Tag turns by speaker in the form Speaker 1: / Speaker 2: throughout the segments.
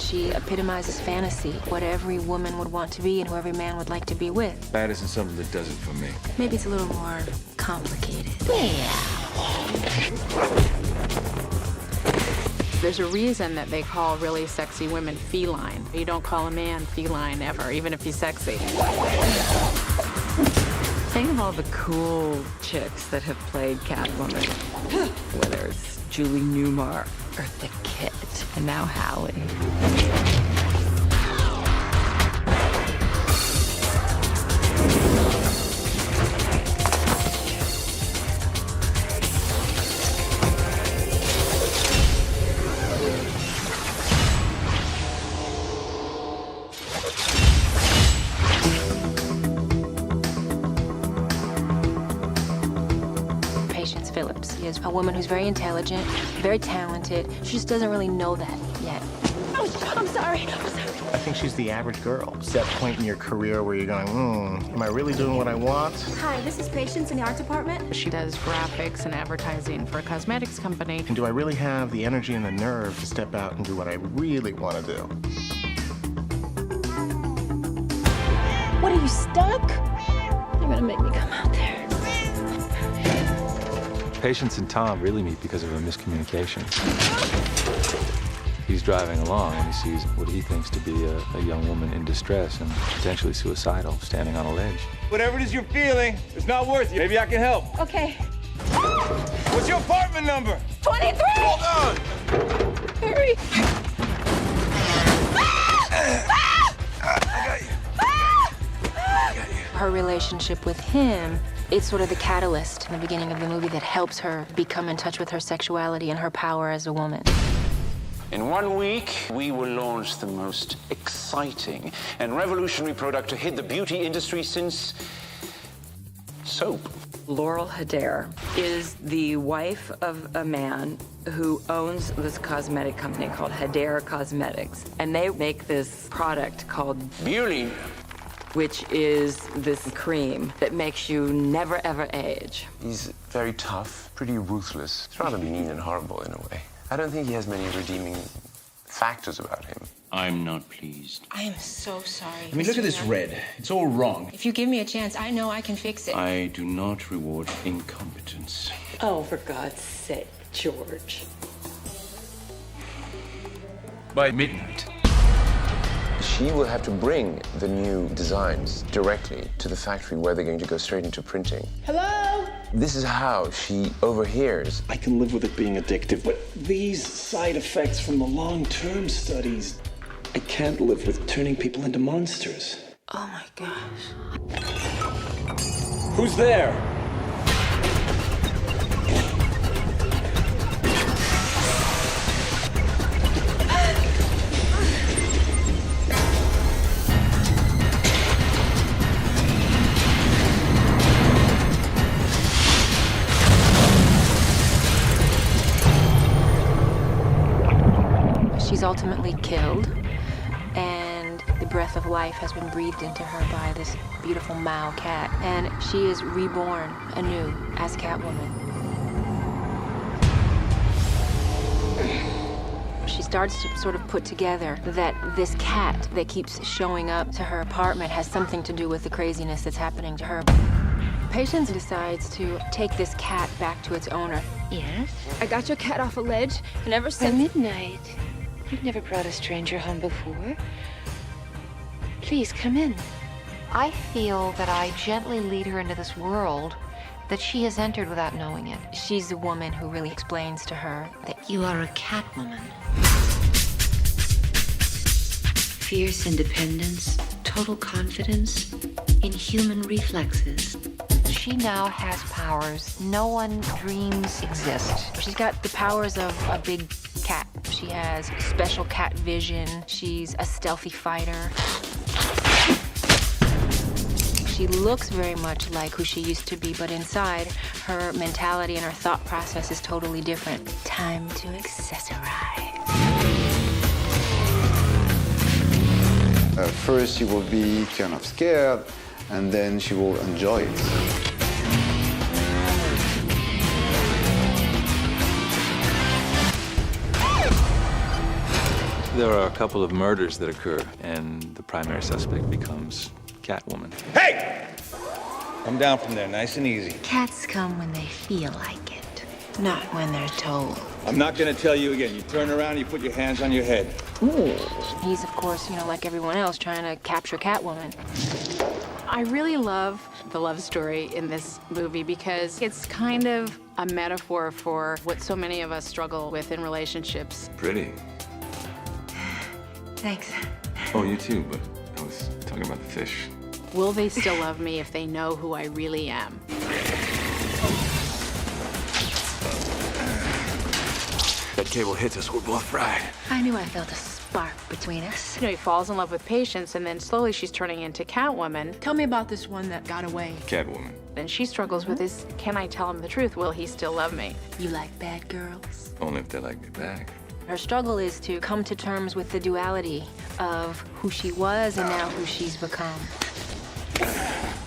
Speaker 1: She epitomizes fantasy, what every woman would want to be and who every man would like to be with.
Speaker 2: That isn't something that does it for me.
Speaker 1: Maybe it's a little more complicated.
Speaker 3: There's a reason that they call really sexy women feline. You don't call a man feline ever, even if he's sexy. Think of all the cool chicks that have played Catwoman. Whether it's Julie Newmar or The Kid, and now Hallie.
Speaker 1: Phillips is a woman who's very intelligent, very talented. She just doesn't really know that yet.
Speaker 4: Oh, I'm sorry.
Speaker 5: I think she's the average girl. It's that point in your career where you're going, am I really doing what I want?
Speaker 4: Hi, this is Patience in the art department.
Speaker 3: She does graphics and advertising for a cosmetics company.
Speaker 5: And do I really have the energy and the nerve to step out and do what I really want to do?
Speaker 4: What, are you stuck? You're gonna make me come out there.
Speaker 2: Patience and Tom really meet because of a miscommunication. He's driving along and he sees what he thinks to be a young woman in distress and potentially suicidal, standing on a ledge.
Speaker 6: Whatever it is you're feeling, it's not worth it. Maybe I can help.
Speaker 4: Okay.
Speaker 6: What's your apartment number?
Speaker 4: 23!
Speaker 6: Hold on!
Speaker 4: Hurry!
Speaker 6: I got you. I got you.
Speaker 1: Her relationship with him, it's sort of the catalyst in the beginning of the movie that helps her become in touch with her sexuality and her power as a woman.
Speaker 7: In 1 week, we will launch the most exciting and revolutionary product to hit the beauty industry since soap.
Speaker 8: Laurel Hedare is the wife of a man who owns this cosmetic company called Hedare Cosmetics. And they make this product called
Speaker 7: Beauty.
Speaker 8: which is this cream that makes you never, ever age.
Speaker 9: He's very tough, pretty ruthless. He's rather mean and horrible in a way. I don't think he has many redeeming factors about him.
Speaker 10: I'm not pleased.
Speaker 4: I am so sorry.
Speaker 10: I mean, look at this red. It's all wrong.
Speaker 4: If you give me a chance, I know I can fix it.
Speaker 10: I do not reward incompetence.
Speaker 8: Oh, for God's sake, George.
Speaker 2: By midnight.
Speaker 9: She will have to bring the new designs directly to the factory where they're going to go straight into printing.
Speaker 4: Hello?
Speaker 9: This is how she overhears.
Speaker 10: I can live with it being addictive, but these side effects from the long-term studies, I can't live with turning people into monsters.
Speaker 1: Oh my gosh.
Speaker 6: Who's there?
Speaker 1: She's ultimately killed, and the breath of life has been breathed into her by this beautiful Mao cat, and she is reborn anew as Catwoman. She starts to sort of put together that this cat that keeps showing up to her apartment has something to do with the craziness that's happening to her. Patience decides to take this cat back to its owner.
Speaker 4: Yes?
Speaker 1: I got your cat off a ledge, and ever
Speaker 4: By
Speaker 1: since...
Speaker 4: midnight. You've never brought a stranger home before. Please, come in.
Speaker 11: I feel that I gently lead her into this world that she has entered without knowing it.
Speaker 1: She's the woman who really explains to her that
Speaker 11: You are a Catwoman.
Speaker 12: Fierce independence, total confidence, inhuman reflexes.
Speaker 11: She now has powers no one dreams exist.
Speaker 1: she's got the powers of a big cat. She has special cat vision. She's a stealthy fighter. She looks very much like who she used to be, but inside, her mentality and her thought process is totally different. Time to accessorize.
Speaker 13: First, she will be kind of scared, and then she will enjoy it.
Speaker 2: There are a couple of murders that occur, and the primary suspect becomes Catwoman.
Speaker 6: Hey! Come down from there, nice and easy.
Speaker 12: Cats come when they feel like it, not when they're told.
Speaker 6: I'm not gonna tell you again. You turn around, you put your hands on your head.
Speaker 1: Ooh. He's, of course, like everyone else, trying to capture Catwoman.
Speaker 14: I really love the love story in this movie because it's kind of a metaphor for what so many of us struggle with in relationships.
Speaker 2: Pretty.
Speaker 12: Thanks.
Speaker 2: Oh, you too, but I was talking about the fish.
Speaker 14: Will they still love me if they know who I really am?
Speaker 2: That cable hits us, we're both fried.
Speaker 12: I knew I felt a spark between us.
Speaker 14: He falls in love with Patience, and then slowly she's turning into Catwoman.
Speaker 1: Tell me about this one that got away.
Speaker 2: Catwoman.
Speaker 14: And she struggles with this, can I tell him the truth? Will he still love me?
Speaker 1: You like bad girls?
Speaker 2: Only if they like me back.
Speaker 1: Her struggle is to come to terms with the duality of who she was and now who she's become.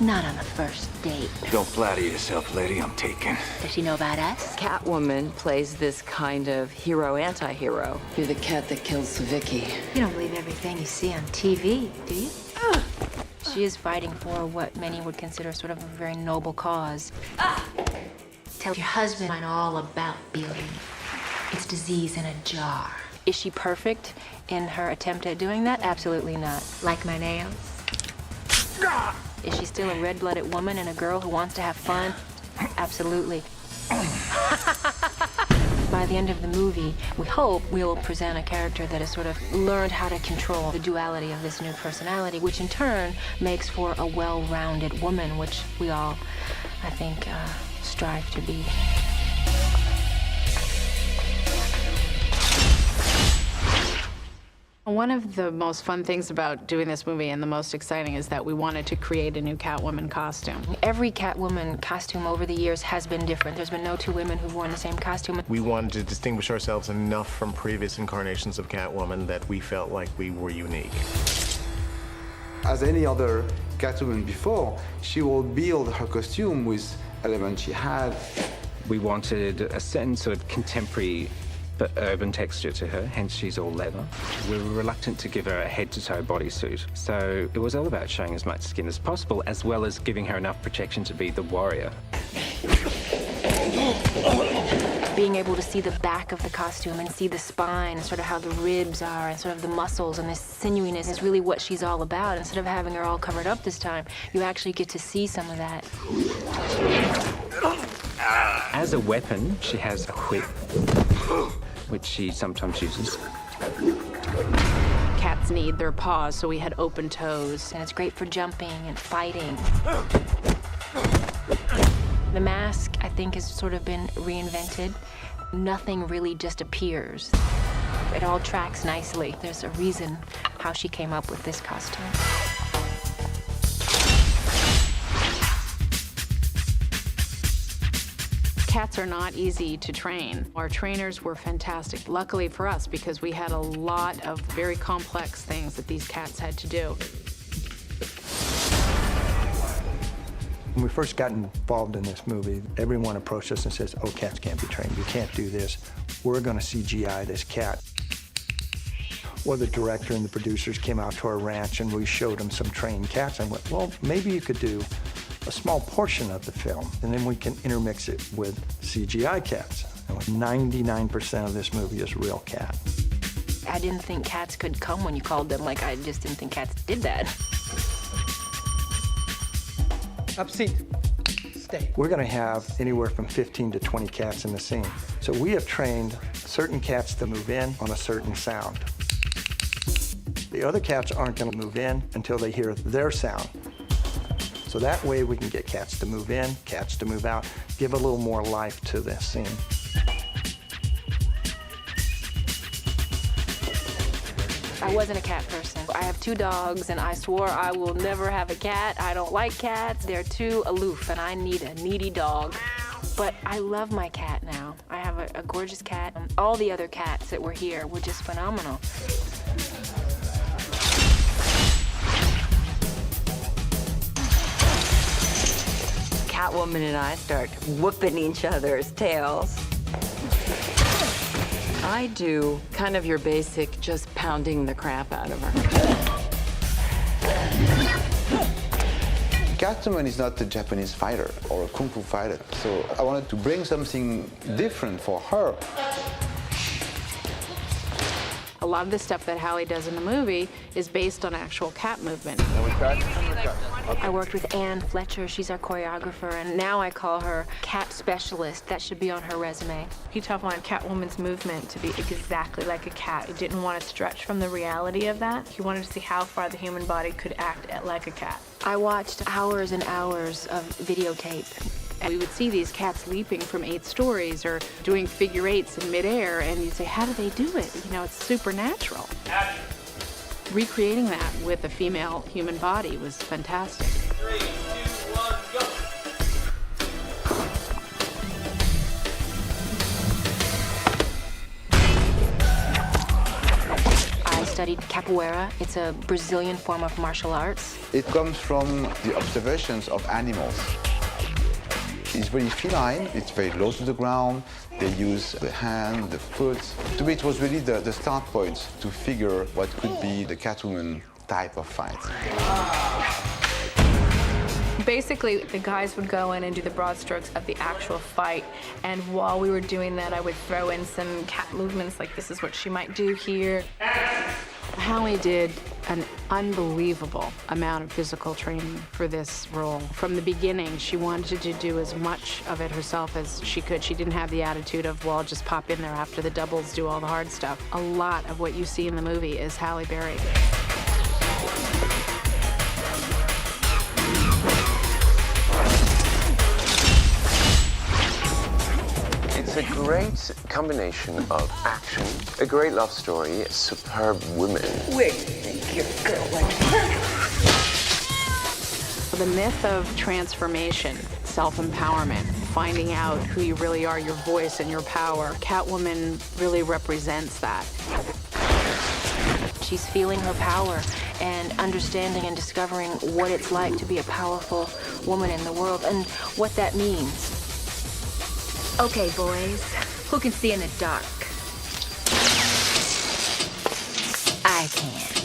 Speaker 12: Not on the first date.
Speaker 2: Don't flatter yourself, lady, I'm taken.
Speaker 12: Does she know about us?
Speaker 8: Catwoman plays this kind of hero anti-hero.
Speaker 4: You're the cat that killed Savicki.
Speaker 12: You don't believe everything you see on TV, do you?
Speaker 1: She is fighting for what many would consider sort of a very noble cause.
Speaker 12: Tell your husband I'm all about beauty. It's disease in a jar.
Speaker 1: Is she perfect in her attempt at doing that? Absolutely not.
Speaker 12: Like my nails?
Speaker 1: Is she still a red-blooded woman and a girl who wants to have fun? Absolutely. By the end of the movie, we hope we'll present a character that has sort of learned how to control the duality of this new personality, which in turn makes for a well-rounded woman, which we all, I think, strive to be.
Speaker 14: One of the most fun things about doing this movie, and the most exciting, is that we wanted to create a new Catwoman costume.
Speaker 1: Every Catwoman costume over the years has been different. There's been no two women who've worn the same costume.
Speaker 5: We wanted to distinguish ourselves enough from previous incarnations of Catwoman that we felt like we were unique.
Speaker 13: As any other Catwoman before, she will build her costume with elements she had.
Speaker 15: We wanted a certain sort of contemporary but urban texture to her, hence she's all leather. We were reluctant to give her a head-to-toe bodysuit, so it was all about showing as much skin as possible, as well as giving her enough protection to be the warrior.
Speaker 1: Being able to see the back of the costume and see the spine and sort of how the ribs are and sort of the muscles and this sinewyiness is really what she's all about. Instead of having her all covered up this time, you actually get to see some of that.
Speaker 15: As a weapon, she has a whip, which she sometimes uses.
Speaker 14: Cats need their paws, so we had open toes.
Speaker 1: And it's great for jumping and fighting. The mask, I think, has sort of been reinvented. Nothing really just appears. It all tracks nicely. There's a reason how she came up with this costume.
Speaker 14: Cats are not easy to train. Our trainers were fantastic, luckily for us, because we had a lot of very complex things that these cats had to do.
Speaker 16: When we first got involved in this movie, everyone approached us and says, oh, cats can't be trained. You can't do this. We're going to CGI this cat. Well, the director and the producers came out to our ranch and we showed them some trained cats and went, well, maybe you could do a small portion of the film and then we can intermix it with CGI cats. And 99% of this movie is real cat.
Speaker 1: I didn't think cats could come when you called them. Like, I just didn't think cats did that.
Speaker 16: Up seat. Stay. We're going to have anywhere from 15 to 20 cats in the scene. So we have trained certain cats to move in on a certain sound. The other cats aren't going to move in until they hear their sound. So that way we can get cats to move in, cats to move out, give a little more life to this scene.
Speaker 1: I wasn't a cat person. I have 2 dogs, and I swore I will never have a cat. I don't like cats. They're too aloof, and I need a needy dog. But I love my cat now. I have a gorgeous cat. All the other cats that were here were just phenomenal.
Speaker 8: Catwoman and I start whooping each other's tails. I do kind of your basic, just pounding the crap out of her.
Speaker 13: Catwoman is not a Japanese fighter or a kung fu fighter, so I wanted to bring something different for her.
Speaker 14: A lot of the stuff that Hallie does in the movie is based on actual cat movement.
Speaker 1: I worked with Ann Fletcher, she's our choreographer, and now I call her cat specialist. That should be on her resume.
Speaker 17: He tough wanted Catwoman's movement to be exactly like a cat. He didn't want to stretch from the reality of that. He wanted to see how far the human body could act like a cat.
Speaker 1: I watched hours and hours of videotape.
Speaker 14: We would see these cats leaping from 8 stories or doing figure 8s in midair, and you'd say, how do they do it? You know, it's supernatural. Recreating that with a female human body was fantastic.
Speaker 18: 3, 2, 1,
Speaker 1: I studied capoeira. It's a Brazilian form of martial arts.
Speaker 13: It comes from the observations of animals. It's very feline, it's very low to the ground. They use the hand, the foot. To me, it was really the start point to figure what could be the Catwoman type of fight.
Speaker 17: Basically, the guys would go in and do the broad strokes of the actual fight, and while we were doing that, I would throw in some cat movements, like this is what she might do here.
Speaker 14: Hallie did an unbelievable amount of physical training for this role. From the beginning, she wanted to do as much of it herself as she could. She didn't have the attitude of, well, I'll just pop in there after the doubles, do all the hard stuff. A lot of what you see in the movie is Halle Berry.
Speaker 9: It's a great combination of action, a great love story, superb women.
Speaker 4: Where do you think your girl went?
Speaker 14: The myth of transformation, self-empowerment, finding out who you really are, your voice and your power. Catwoman really represents that.
Speaker 1: She's feeling her power and understanding and discovering what it's like to be a powerful woman in the world and what that means. Okay, boys, who can see in the dark? I can.